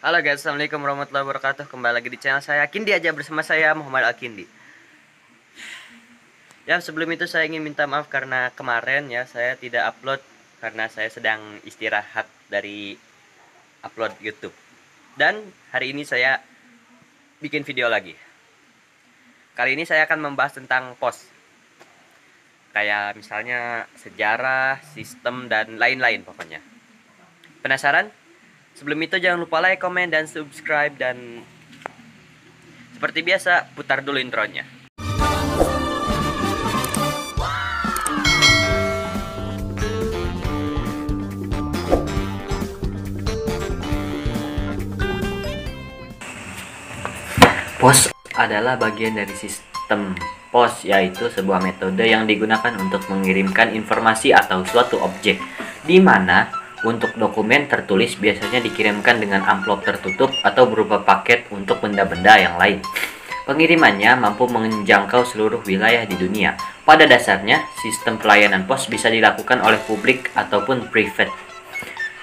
Halo guys, assalamualaikum warahmatullahi wabarakatuh. Kembali lagi di channel saya Kindi aja bersama saya Muhammad Al-Kindi. Ya, sebelum itu saya ingin minta maaf karena kemarin ya saya tidak upload karena saya sedang istirahat dari upload YouTube. Dan hari ini saya bikin video lagi. Kali ini saya akan membahas tentang pos. Kayak misalnya sejarah, sistem dan lain-lain pokoknya. Penasaran? Sebelum itu jangan lupa like, komen, dan subscribe. Dan seperti biasa, putar dulu intronya. Pos adalah bagian dari sistem pos, yaitu sebuah metode yang digunakan untuk mengirimkan informasi atau suatu objek, di mana untuk dokumen tertulis biasanya dikirimkan dengan amplop tertutup atau berupa paket untuk benda-benda yang lain. Pengirimannya mampu menjangkau seluruh wilayah di dunia. Pada dasarnya, sistem pelayanan pos bisa dilakukan oleh publik ataupun private.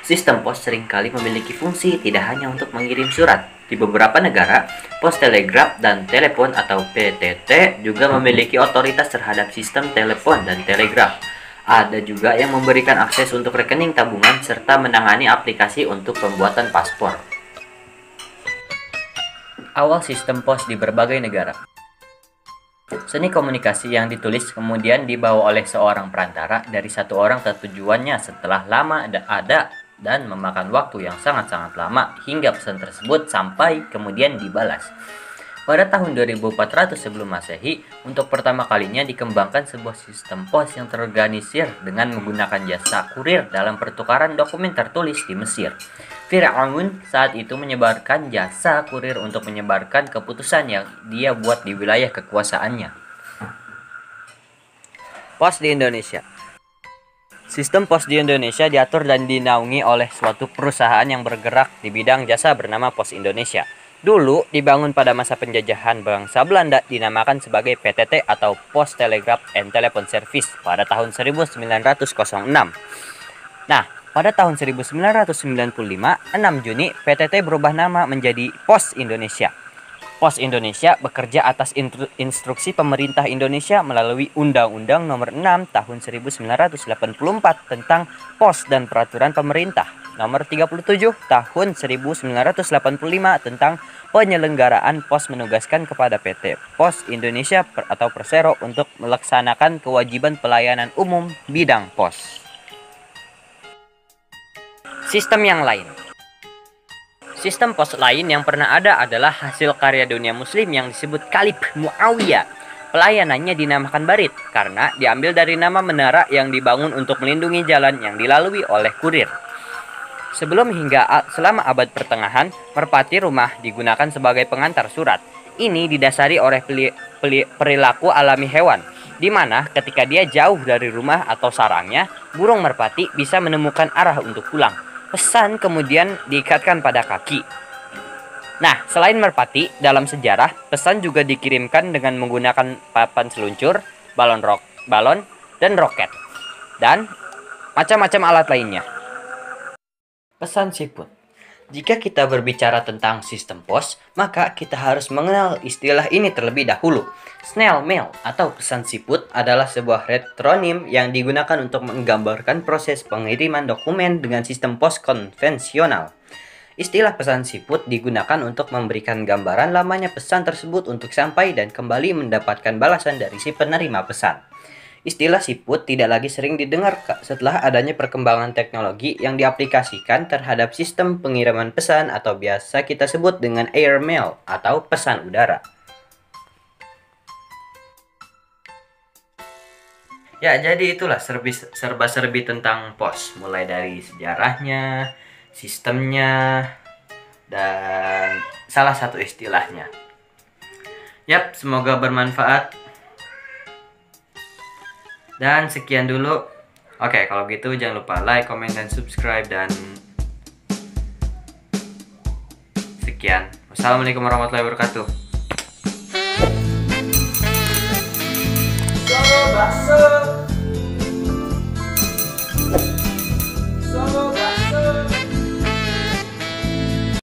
Sistem pos seringkali memiliki fungsi tidak hanya untuk mengirim surat. Di beberapa negara, pos telegraf dan telepon atau PTT juga memiliki otoritas terhadap sistem telepon dan telegraf. Ada juga yang memberikan akses untuk rekening tabungan serta menangani aplikasi untuk pembuatan paspor. Awal sistem pos di berbagai negara. Seni komunikasi yang ditulis kemudian dibawa oleh seorang perantara dari satu orang ke tujuannya setelah lama ada dan memakan waktu yang sangat-sangat lama hingga pesan tersebut sampai kemudian dibalas. Pada tahun 2400 sebelum Masehi, untuk pertama kalinya dikembangkan sebuah sistem pos yang terorganisir dengan menggunakan jasa kurir dalam pertukaran dokumen tertulis di Mesir. Fir'aun saat itu menyebarkan jasa kurir untuk menyebarkan keputusan yang dia buat di wilayah kekuasaannya. Pos di Indonesia. Sistem pos di Indonesia diatur dan dinaungi oleh suatu perusahaan yang bergerak di bidang jasa bernama Pos Indonesia. Dulu dibangun pada masa penjajahan bangsa Belanda, dinamakan sebagai PTT atau Post Telegraph and Telephone Service pada tahun 1906. Nah, pada tahun 1995, 6 Juni, PTT berubah nama menjadi Pos Indonesia. Pos Indonesia bekerja atas instruksi pemerintah Indonesia melalui Undang-Undang Nomor 6 Tahun 1984 tentang Pos dan Peraturan Pemerintah Nomor 37 Tahun 1985 tentang penyelenggaraan pos, menugaskan kepada PT Pos Indonesia atau Persero untuk melaksanakan kewajiban pelayanan umum bidang pos. Sistem yang lain. Sistem pos lain yang pernah ada adalah hasil karya dunia muslim yang disebut Kalib Muawiyah. Pelayanannya dinamakan Barit karena diambil dari nama menara yang dibangun untuk melindungi jalan yang dilalui oleh kurir. Sebelum hingga selama abad pertengahan, merpati rumah digunakan sebagai pengantar surat. Ini didasari oleh perilaku alami hewan, di mana ketika dia jauh dari rumah atau sarangnya, burung merpati bisa menemukan arah untuk pulang. Pesan kemudian diikatkan pada kaki. Nah, selain merpati, dalam sejarah, pesan juga dikirimkan dengan menggunakan papan seluncur, balon, dan roket, dan macam-macam alat lainnya. Pesan siput. Jika kita berbicara tentang sistem pos, maka kita harus mengenal istilah ini terlebih dahulu. Snail mail atau pesan siput adalah sebuah retronim yang digunakan untuk menggambarkan proses pengiriman dokumen dengan sistem pos konvensional. Istilah pesan siput digunakan untuk memberikan gambaran lamanya pesan tersebut untuk sampai dan kembali mendapatkan balasan dari si penerima pesan. Istilah siput tidak lagi sering didengar setelah adanya perkembangan teknologi yang diaplikasikan terhadap sistem pengiriman pesan atau biasa kita sebut dengan airmail atau pesan udara. Ya, jadi itulah serba-serbi tentang pos, mulai dari sejarahnya, sistemnya, dan salah satu istilahnya. Yap, semoga bermanfaat. Dan sekian dulu. Oke, kalau gitu jangan lupa like, komen, dan subscribe. Dan sekian. Wassalamualaikum warahmatullahi wabarakatuh. Bakso